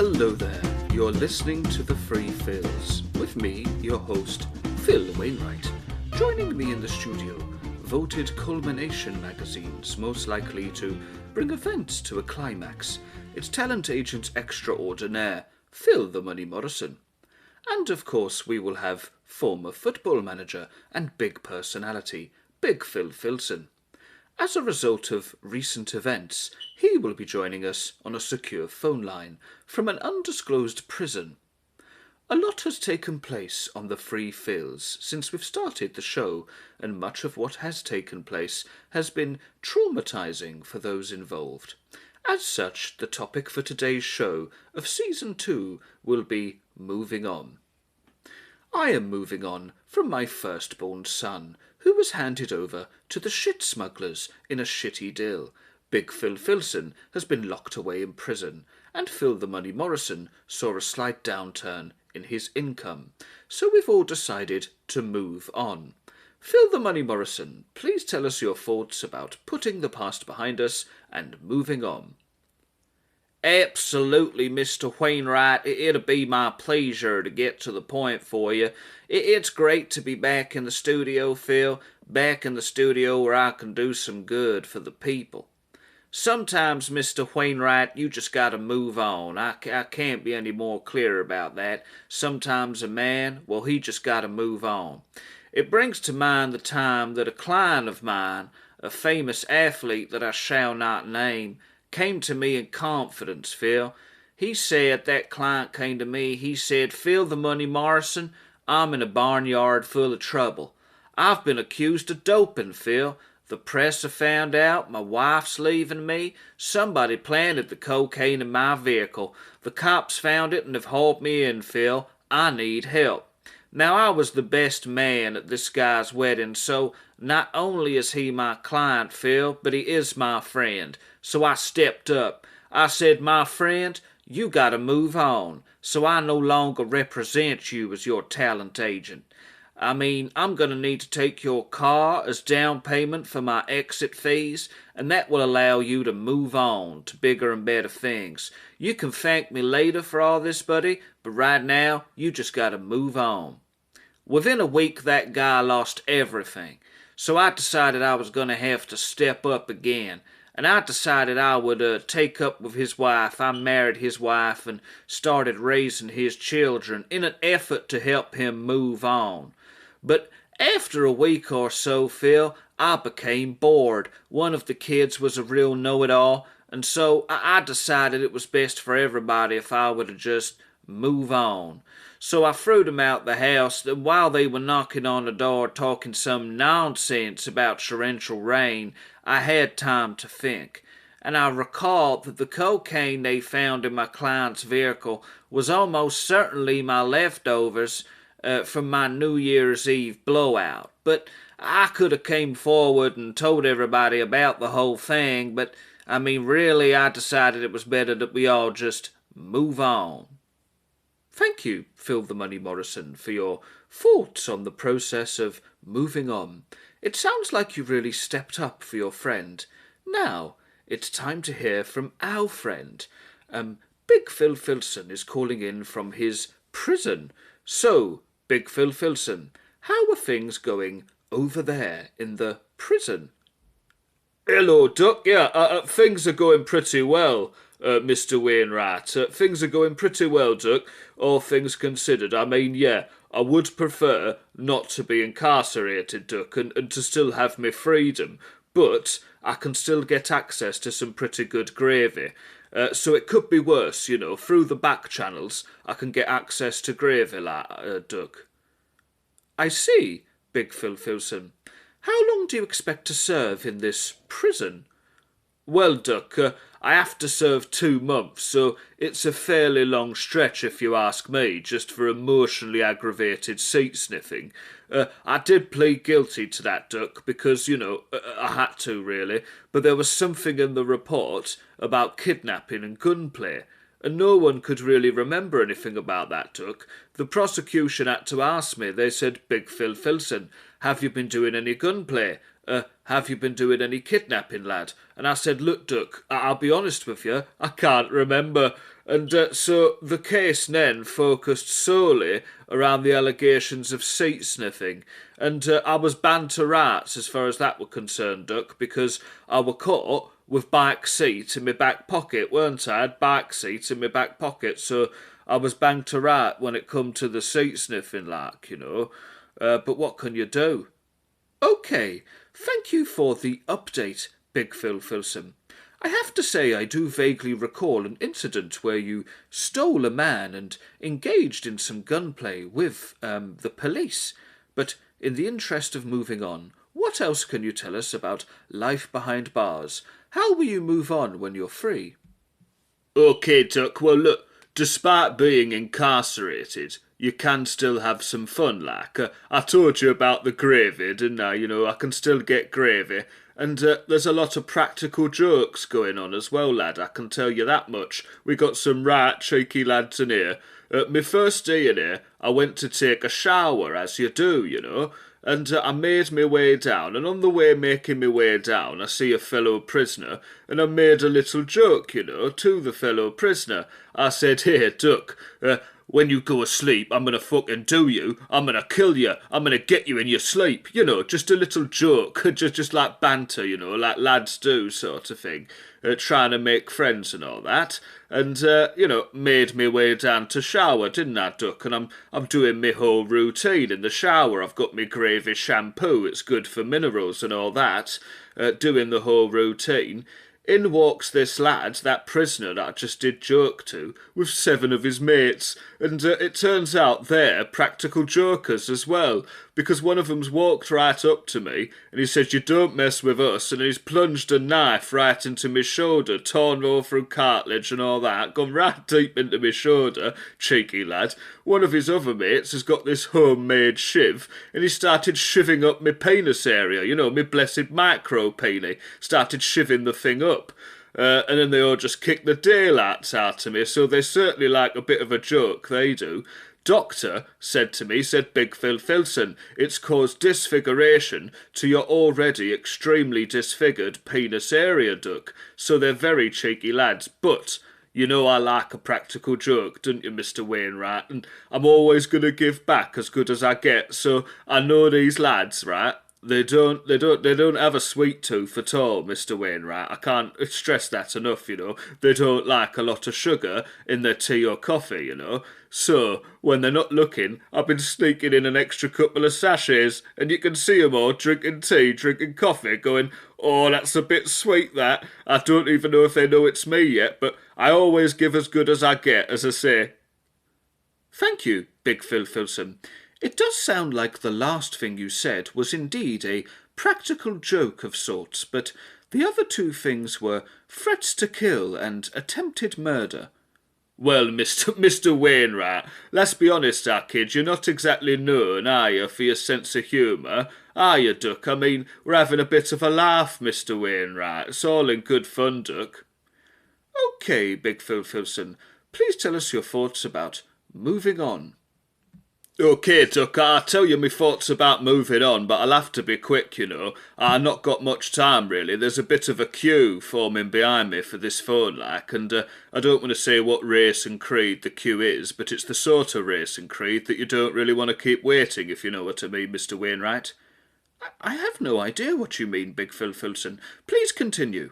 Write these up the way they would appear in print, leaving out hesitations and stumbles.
Hello there, you're listening to The Free Phils, with me, your host, Phil Wainwright. Joining me in the studio, voted Culmination magazine's most likely to bring events to a climax, it's talent agent extraordinaire, Phil the Money Morrison. And of course we will have former football manager and big personality, Big Phil Philson. As a result of recent events, he will be joining us on a secure phone line from an undisclosed prison. A lot has taken place on the Free Phils since we've started the show, and much of what has taken place has been traumatising for those involved. As such, the topic for today's show of Season 2 will be moving on. I am moving on from my firstborn son, who was handed over to the shit smugglers in a shitty deal. Big Phil Philson has been locked away in prison, and Phil the Money Morrison saw a slight downturn in his income. So we've all decided to move on. Phil the Money Morrison, please tell us your thoughts about putting the past behind us and moving on. Absolutely, Mr. Wainwright. It'll be my pleasure to get to the point for you. It's great to be back in the studio, Phil. Back in the studio where I can do some good for the people. Sometimes, Mr. Wainwright, you just gotta move on. I can't be any more clear about that. Sometimes a man, well, he just gotta move on. It brings to mind the time that a client of mine, a famous athlete that I shall not name, came to me in confidence, Phil. He said, that client came to me, he said, Phil the Money Morrison, I'm in a barnyard full of trouble. I've been accused of doping, Phil. The press have found out, my wife's leaving me, somebody planted the cocaine in my vehicle. The cops found it and have hauled me in, Phil. I need help. Now, I was the best man at this guy's wedding, so not only is he my client, Phil, but he is my friend. So I stepped up. I said, my friend, you gotta move on, so I no longer represent you as your talent agent. I'm gonna need to take your car as down payment for my exit fees, and that will allow you to move on to bigger and better things. You can thank me later for all this, buddy, but right now, you just gotta move on. Within a week, that guy lost everything, so I decided I was gonna have to step up again, and I decided I would take up with his wife. I married his wife and started raising his children in an effort to help him move on. But after a week or so, Phil, I became bored. One of the kids was a real know-it-all, and so I decided it was best for everybody if I were to just move on. So I threw them out the house, and while they were knocking on the door talking some nonsense about torrential rain, I had time to think. And I recalled that the cocaine they found in my client's vehicle was almost certainly my leftovers from my New Year's Eve blowout. But I could have came forward and told everybody about the whole thing, but really I decided it was better that we all just move on. Thank you, Phil the Money Morrison, for your thoughts on the process of moving on. It sounds like you really stepped up for your friend. Now, it's time to hear from our friend. Big Phil Philson is calling in from his prison. So, Big Phil Philson, how are things going over there in the prison? Hello, Duck. Yeah, things are going pretty well, Mr. Wainwright. Things are going pretty well, Duck, all things considered. I would prefer not to be incarcerated, Duck, and to still have my freedom, but I can still get access to some pretty good gravy. So it could be worse, through the back channels, I can get access to gravy, Duck. I see, Big Phil Philson. How long do you expect to serve in this prison? Well, Duck, I have to serve 2 months, so it's a fairly long stretch if you ask me, just for emotionally aggravated seat sniffing. I did plead guilty to that, Duck, because, I had to, really, but there was something in the report about kidnapping and gunplay, and no one could really remember anything about that, Duck. The prosecution had to ask me. They said, Big Phil Philson, have you been doing any gunplay? Have you been doing any kidnapping, lad? And I said, look, Duck, I'll be honest with you, I can't remember. And so the case then focused solely around the allegations of seat sniffing. And I was banned to rats as far as that were concerned, Duck, because I were caught with back seat in my back pocket, weren't I? I had back seat in my back pocket, so I was banged to rat when it come to the seat sniffing, like, you know. But what can you do? OK, thank you for the update, Big Phil Philson. I have to say I do vaguely recall an incident where you stole a man and engaged in some gunplay with the police. But in the interest of moving on, what else can you tell us about life behind bars? How will you move on when you're free? OK, Duck, well look, despite being incarcerated, you can still have some fun, like. I told you about the gravy, didn't I? You know, I can still get gravy. And there's a lot of practical jokes going on as well, lad, I can tell you that much. We got some right cheeky lads in here. My first day in here, I went to take a shower, as you do, you know. And I made my way down, and on the way making my way down, I see a fellow prisoner, and I made a little joke, you know, to the fellow prisoner. I said, "Here, Duck, when you go asleep, I'm gonna fucking do you. I'm gonna kill you. I'm gonna get you in your sleep." You know, just a little joke, just like banter, you know, like lads do, sort of thing. Trying to make friends and all that. And, you know, made me way down to shower, didn't I, Duck? And I'm doing my whole routine in the shower. I've got my gravy shampoo. It's good for minerals and all that. Doing the whole routine. In walks this lad, that prisoner that I just did joke to, with 7 of his mates, and it turns out they're practical jokers as well, because one of them's walked right up to me, and he says, "You don't mess with us," and he's plunged a knife right into my shoulder, torn all through cartilage and all that, gone right deep into my shoulder, cheeky lad. One of his other mates has got this homemade shiv, and he started shivving up my penis area, you know, my blessed micro-peenie, started shivving the thing up. And then they all just kick the daylights out of me, so they certainly like a bit of a joke, they do. Doctor said to me, said Big Phil Philson, it's caused disfiguration to your already extremely disfigured penis area, Duck. So they're very cheeky lads, but you know I like a practical joke, don't you, Mr. Wainwright? And I'm always going to give back as good as I get, so I know these lads, right? They don't have a sweet tooth at all, Mr. Wainwright. I can't stress that enough, you know. They don't like a lot of sugar in their tea or coffee, you know. So, when they're not looking, I've been sneaking in an extra couple of sachets, and you can see 'em all drinking tea, drinking coffee, going, "Oh, that's a bit sweet, that. I don't even know if they know it's me yet, but I always give as good as I get, as I say." Thank you, Big Phil Philson. It does sound like the last thing you said was indeed a practical joke of sorts, but the other 2 things were threats to kill and attempted murder. Well, Mr. Wainwright, let's be honest, our kid, you're not exactly known, are you, for your sense of humour? Are you, Duck? I mean, we're having a bit of a laugh, Mr. Wainwright. It's all in good fun, Duck. OK, Big Phil Philson, please tell us your thoughts about moving on. OK, Duck, I'll tell you my thoughts about moving on, but I'll have to be quick, you know. I've not got much time, really. There's a bit of a queue forming behind me for this phone, like, and I don't want to say what race and creed the queue is, but it's the sort of race and creed that you don't really want to keep waiting, if you know what I mean, Mr. Wainwright. I have no idea what you mean, Big Phil Philson. Please continue.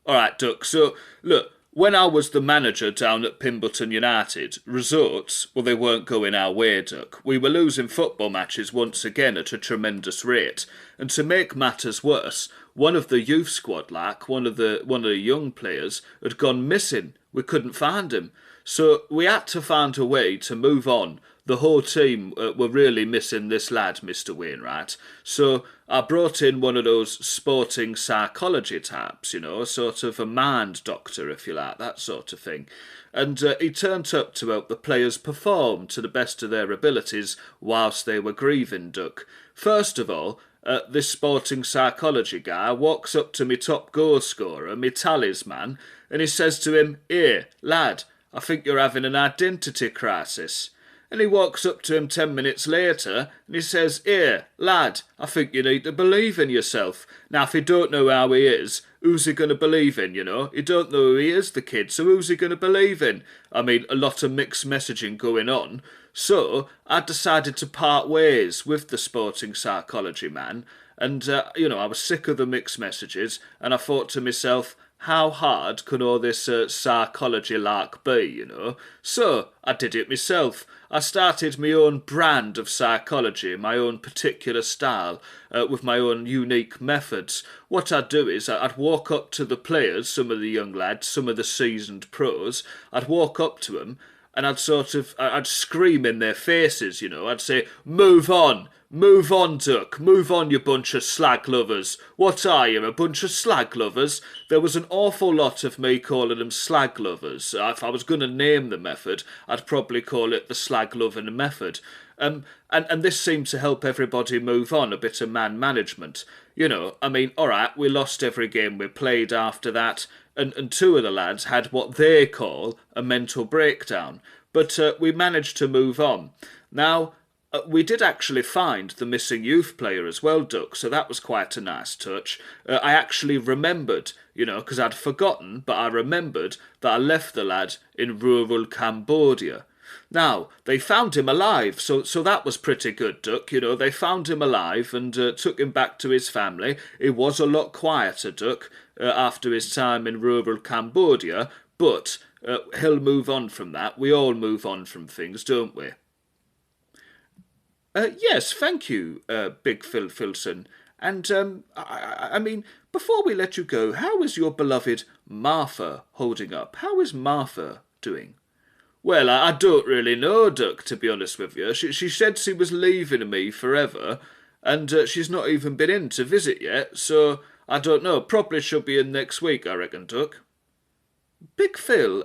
All right, Duck, so, look, when I was the manager down at Pimbleton United, results, well, they weren't going our way, Duck. We were losing football matches once again at a tremendous rate. And to make matters worse, one of the youth squad, like, one of the young players, had gone missing. We couldn't find him. So we had to find a way to move on. The whole team were really missing this lad, Mr. Wainwright. So I brought in one of those sporting psychology types, you know, sort of a mind doctor, if you like, that sort of thing. And he turned up to help the players perform to the best of their abilities whilst they were grieving, Duck. First of all, this sporting psychology guy walks up to me top goal scorer, me talisman, and he says to him, "Here, lad, I think you're having an identity crisis." And he walks up to him 10 minutes later and he says, "Here, lad, I think you need to believe in yourself." Now, if you don't know how he is, who's he going to believe in, you know? He don't know who he is, the kid, so who's he going to believe in? I mean, a lot of mixed messaging going on. So I decided to part ways with the sporting psychology man, and, I was sick of the mixed messages, and I thought to myself, how hard can all this psychology lark be, you know? So I did it myself. I started my own brand of psychology, my own particular style, with my own unique methods. What I'd do is I'd walk up to the players, some of the young lads, some of the seasoned pros. I'd walk up to them and I'd scream in their faces, you know. I'd say, move on, Duck, move on, you bunch of slag lovers. What are you, a bunch of slag lovers? There was an awful lot of me calling them slag lovers. If I was going to name the method, I'd probably call it the slag loving method. And this seemed to help everybody move on, a bit of man management. You know, I mean, alright, we lost every game we played after that, and two of the lads had what they call a mental breakdown. But we managed to move on. Now, we did actually find the missing youth player as well, Duck, so that was quite a nice touch. I actually remembered, you know, because I'd forgotten, but I remembered that I left the lad in rural Cambodia. Now, they found him alive, so that was pretty good, Duck, you know. They found him alive and took him back to his family. He was a lot quieter, Duck, after his time in rural Cambodia, but he'll move on from that. We all move on from things, don't we? Yes, thank you, Big Phil Philson. And, I mean, before we let you go, how is your beloved Martha holding up? How is Martha doing? Well, I don't really know, Duck, to be honest with you. She said she was leaving me forever, and she's not even been in to visit yet, so I don't know. Probably she'll be in next week, I reckon, Duck. Big Phil,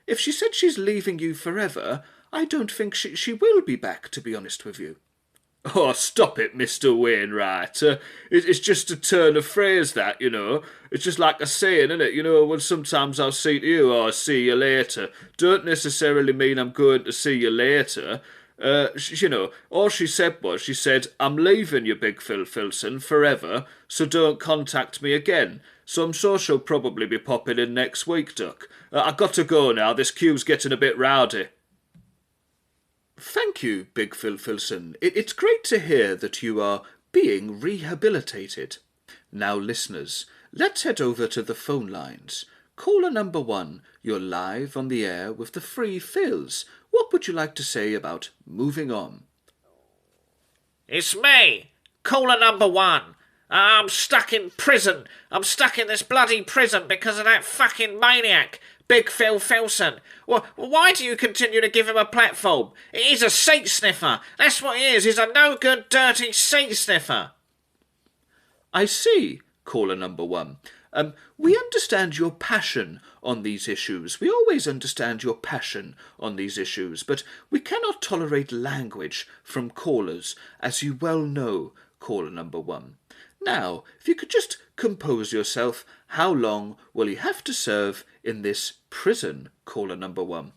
if she said she's leaving you forever, I don't think she will be back, to be honest with you. Oh, stop it, Mr. Wainwright. It's just a turn of phrase, that, you know. It's just like a saying, isn't it? You know, when sometimes I'll say to you, oh, I'll see you later. Don't necessarily mean I'm going to see you later. You know, all she said was, she said, I'm leaving you, Big Phil Philson, forever, so don't contact me again. So I'm sure she'll probably be popping in next week, Duck. I've got to go now. This queue's getting a bit rowdy. Thank you, Big Phil Philson. It's great to hear that you are being rehabilitated. Now, listeners, let's head over to the phone lines. Caller number 1, you're live on the air with the Free Phils. What would you like to say about moving on? It's me, caller number 1. I'm stuck in prison. I'm stuck in this bloody prison because of that fucking maniac, Big Phil Philson. Well, why do you continue to give him a platform? He's a seat sniffer. That's what he is. He's a no-good, dirty seat sniffer. I see, caller number 1. We understand your passion on these issues. We always understand your passion on these issues, but we cannot tolerate language from callers, as you well know, caller number 1. Now, if you could just compose yourself, how long will he have to serve in this prison, caller number 1?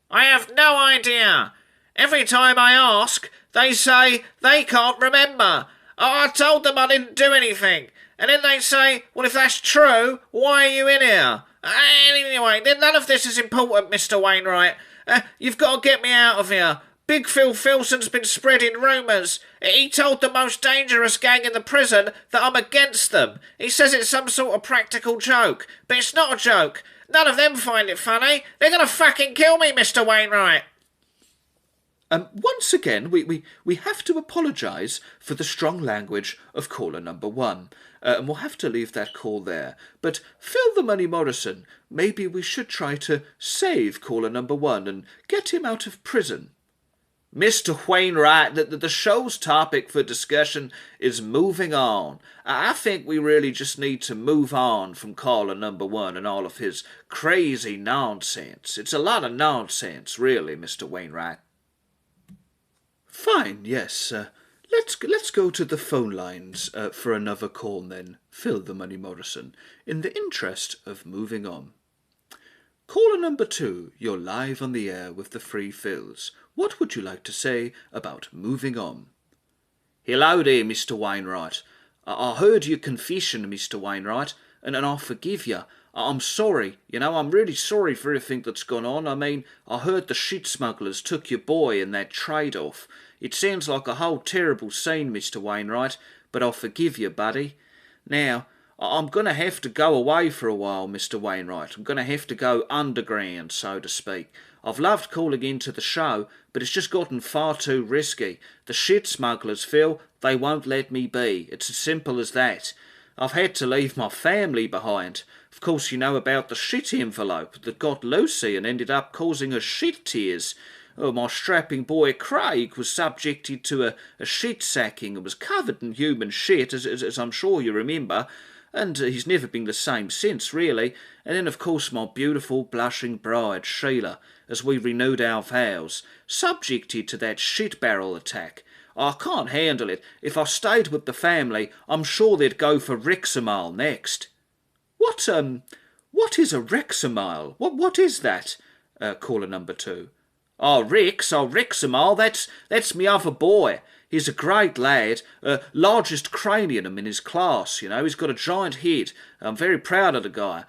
I have no idea. Every time I ask, they say they can't remember. I told them I didn't do anything. And then they say, well, if that's true, why are you in here? Anyway, none of this is important, Mr. Wainwright. You've got to get me out of here. Big Phil Philson's been spreading rumours. He told the most dangerous gang in the prison that I'm against them. He says it's some sort of practical joke, but it's not a joke. None of them find it funny. They're going to fucking kill me, Mr. Wainwright. Once again, we have to apologise for the strong language of caller number 1, and we'll have to leave that call there. But Phil the Money Morrison, maybe we should try to save caller number 1 and get him out of prison. Mr. Wainwright, the show's topic for discussion is moving on. I think we really just need to move on from caller number 1 and all of his crazy nonsense. It's a lot of nonsense, really, Mr. Wainwright. Fine, yes. Let's go to the phone lines for another call then, Phil the Money Morrison, in the interest of moving on. Caller number 2, you're live on the air with the Free Phils. What would you like to say about moving on? Hello there, Mr. Wainwright. I heard your confession, Mr. Wainwright, and I forgive you. I'm sorry, I'm really sorry for everything that's gone on. I mean, I heard the shit smugglers took your boy in that trade-off. It sounds like a whole terrible scene, Mr. Wainwright, but I forgive you, buddy. Now, I'm going to have to go away for a while, Mr. Wainwright. I'm going to have to go underground, so to speak. I've loved calling into the show, but it's just gotten far too risky. The shit smugglers, Phil, they won't let me be. It's as simple as that. I've had to leave my family behind. Of course, you know about the shit envelope that got Lucy and ended up causing her shit tears. Oh, my strapping boy Craig was subjected to a shit sacking and was covered in human shit, as I'm sure you remember. And he's never been the same since, really. And then, of course, my beautiful, blushing bride, Sheila, as we renewed our vows, subjected to that shit barrel attack. I can't handle it. If I stayed with the family, I'm sure they'd go for Rexamile next. What is a Rexamile? What is that? Caller number 2. Rexamile, that's me other boy. He's a great lad, largest cranium in his class, He's got a giant head. I'm very proud of the guy.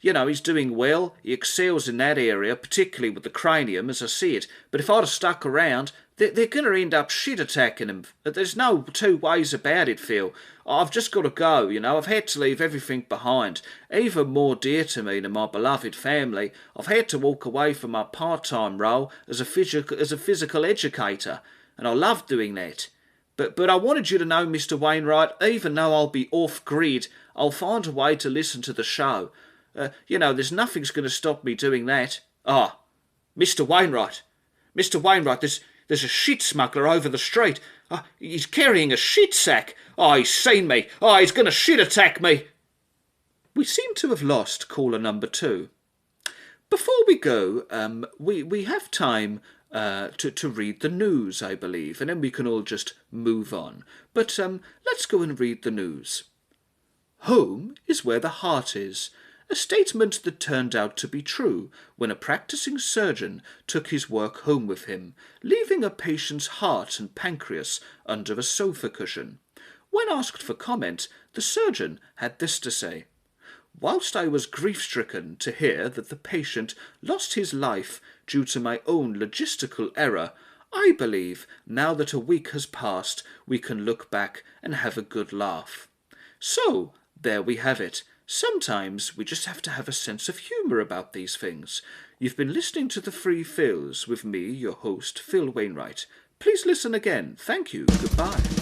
He's doing well. He excels in that area, particularly with the cranium, as I see it. But if I'd have stuck around, they're going to end up shit attacking him. There's no two ways about it, Phil. I've just got to go, I've had to leave everything behind. Even more dear to me than my beloved family, I've had to walk away from my part-time role as a physical educator. And I love doing that. But I wanted you to know, Mr. Wainwright, even though I'll be off-grid, I'll find a way to listen to the show. There's nothing's going to stop me doing that. Mr. Wainwright, there's a shit smuggler over the street. He's carrying a shit sack. He's seen me. He's going to shit attack me. We seem to have lost caller number 2. Before we go, we have time to read the news, I believe, and then we can all just move on. But let's go and read the news. Home is where the heart is. A statement that turned out to be true when a practicing surgeon took his work home with him, leaving a patient's heart and pancreas under a sofa cushion. When asked for comment, the surgeon had this to say: "Whilst I was grief-stricken to hear that the patient lost his life due to my own logistical error, I believe, now that a week has passed, we can look back and have a good laugh." So, there we have it. Sometimes we just have to have a sense of humour about these things. You've been listening to The Free Phils with me, your host, Phil Wainwright. Please listen again. Thank you. Goodbye.